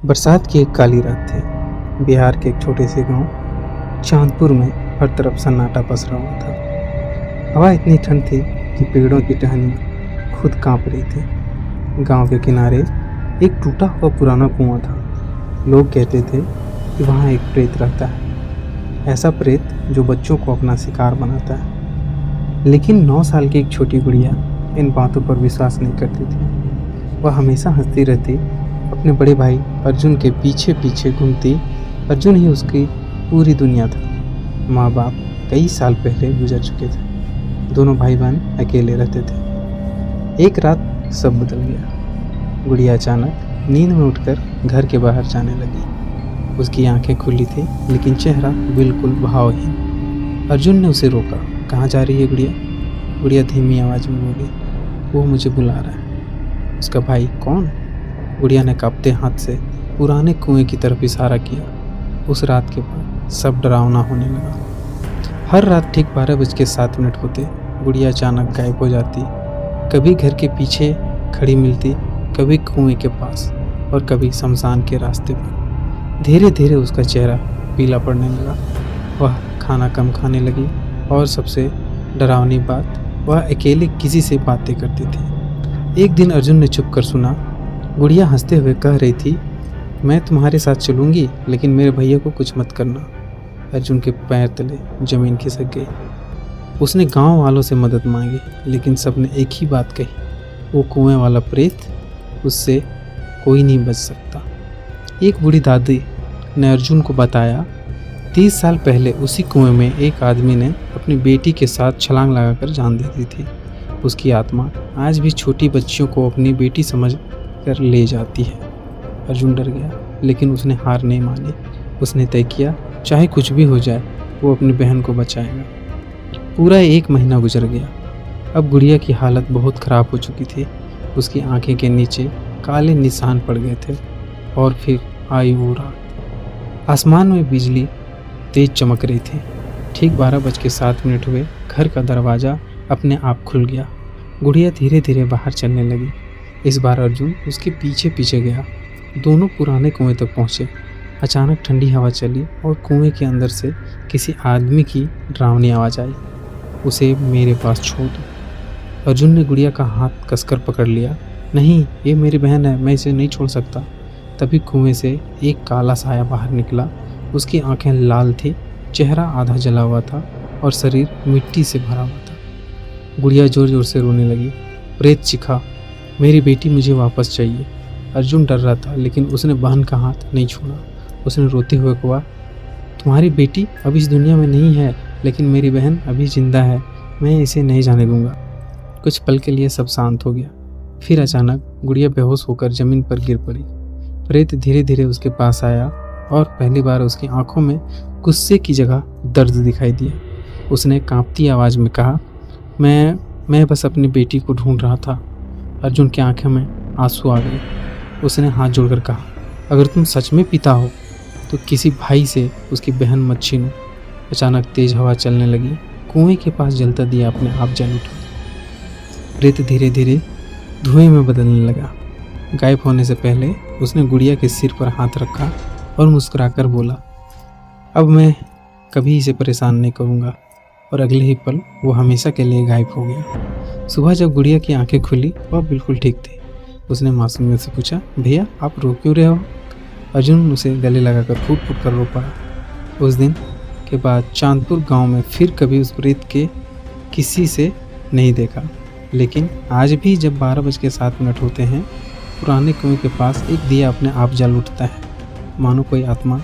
बरसात की एक काली रात थी। बिहार के एक छोटे से गांव चांदपुर में हर तरफ सन्नाटा पसरा हुआ था। हवा इतनी ठंड थी कि पेड़ों की टहनियाँ खुद कांप रही थी। गांव के किनारे एक टूटा हुआ पुराना कुआं था। लोग कहते थे कि वहाँ एक प्रेत रहता है, ऐसा प्रेत जो बच्चों को अपना शिकार बनाता है। लेकिन 9 साल की एक छोटी गुड़िया इन बातों पर विश्वास नहीं करती थी। वह हमेशा हंसती रहती, अपने बड़े भाई अर्जुन के पीछे पीछे घूमती। अर्जुन ही उसकी पूरी दुनिया था। माँ बाप कई साल पहले गुजर चुके थे। दोनों भाई बहन अकेले रहते थे। एक रात सब बदल गया। गुड़िया अचानक नींद में उठकर घर के बाहर जाने लगी। उसकी आंखें खुली थी लेकिन चेहरा बिल्कुल भावहीन। अर्जुन ने उसे रोका। कहाँ जा रही है गुड़िया? गुड़िया धीमी आवाज़ में बोली, वो मुझे बुला रहा है। उसका भाई कौन? गुड़िया ने कांपते हाथ से पुराने कुएं की तरफ इशारा किया। उस रात के बाद सब डरावना होने लगा। हर रात ठीक 12:07 होते गुड़िया अचानक गायब हो जाती। कभी घर के पीछे खड़ी मिलती, कभी कुएं के पास और कभी शमशान के रास्ते पर। धीरे धीरे उसका चेहरा पीला पड़ने लगा। वह खाना कम खाने लगी और सबसे डरावनी बात, वह अकेले किसी से बातें करती थी। एक दिन अर्जुन ने छुप कर सुना। गुड़िया हंसते हुए कह रही थी, मैं तुम्हारे साथ चलूँगी लेकिन मेरे भैया को कुछ मत करना। अर्जुन के पैर तले ज़मीन खिसक गई। उसने गांव वालों से मदद मांगी लेकिन सबने एक ही बात कही, वो कुएं वाला प्रेत, उससे कोई नहीं बच सकता। एक बूढ़ी दादी ने अर्जुन को बताया, 30 साल पहले उसी कुएं में एक आदमी ने अपनी बेटी के साथ छलांग लगाकर जान दे दी थी। उसकी आत्मा आज भी छोटी बच्चियों को अपनी बेटी समझ कर ले जाती है। अर्जुन डर गया लेकिन उसने हार नहीं मानी। उसने तय किया, चाहे कुछ भी हो जाए वो अपनी बहन को बचाएगा। पूरा 1 महीना गुजर गया। अब गुड़िया की हालत बहुत ख़राब हो चुकी थी। उसकी आंखें के नीचे काले निशान पड़ गए थे। और फिर आई वो रात। आसमान में बिजली तेज चमक रही थी। ठीक 12:07 हुए घर का दरवाज़ा अपने आप खुल गया। गुड़िया धीरे धीरे बाहर चलने लगी। इस बार अर्जुन उसके पीछे पीछे गया। दोनों पुराने कुएं तक पहुँचे। अचानक ठंडी हवा चली और कुएं के अंदर से किसी आदमी की डरावनी आवाज़ आई, उसे मेरे पास छोड़ दो। अर्जुन ने गुड़िया का हाथ कसकर पकड़ लिया। नहीं, ये मेरी बहन है, मैं इसे नहीं छोड़ सकता। तभी कुएं से एक काला साया बाहर निकला। उसकी आंखें लाल थी, चेहरा आधा जला हुआ था और शरीर मिट्टी से भरा हुआ था। गुड़िया ज़ोर ज़ोर से रोने लगी। प्रेत चिखा, मेरी बेटी मुझे वापस चाहिए। अर्जुन डर रहा था लेकिन उसने बहन का हाथ नहीं छोड़ा। उसने रोते हुए कहा, तुम्हारी बेटी अब इस दुनिया में नहीं है लेकिन मेरी बहन अभी जिंदा है, मैं इसे नहीं जाने दूंगा। कुछ पल के लिए सब शांत हो गया। फिर अचानक गुड़िया बेहोश होकर ज़मीन पर गिर पड़ी। प्रेत धीरे धीरे उसके पास आया और पहली बार उसकी आंखों में गुस्से की जगह दर्द दिखाई दिया। उसने कांपती आवाज़ में कहा, मैं बस अपनी बेटी को ढूंढ रहा था। अर्जुन की आंखों में आंसू आ गए। उसने हाथ जोड़कर कहा, अगर तुम सच में पिता हो तो किसी भाई से उसकी बहन मत छीनो। अचानक तेज हवा चलने लगी। कुएं के पास जलता दिया अपने आप जल उठा। प्रेत धीरे धीरे धुएं में बदलने लगा। गायब होने से पहले उसने गुड़िया के सिर पर हाथ रखा और मुस्कुराकर बोला, अब मैं कभी इसे परेशान नहीं करूँगा। और अगले ही पल वो हमेशा के लिए गायब हो गया। सुबह जब गुड़िया की आंखें खुली वह बिल्कुल ठीक थी। उसने मासूमियत से पूछा, भैया आप रो क्यों रहे हो? अर्जुन उसे गले लगाकर फूट फूट कर रो पड़ा। उस दिन के बाद चांदपुर गांव में फिर कभी उस प्रेत के किसी से नहीं देखा। लेकिन आज भी जब 12:07 होते हैं, पुराने कुएं के पास एक दिया अपने आप जल उठता है, मानो कोई आत्मा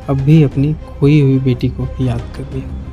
अब भी अपनी खोई हुई बेटी को याद कर रही है।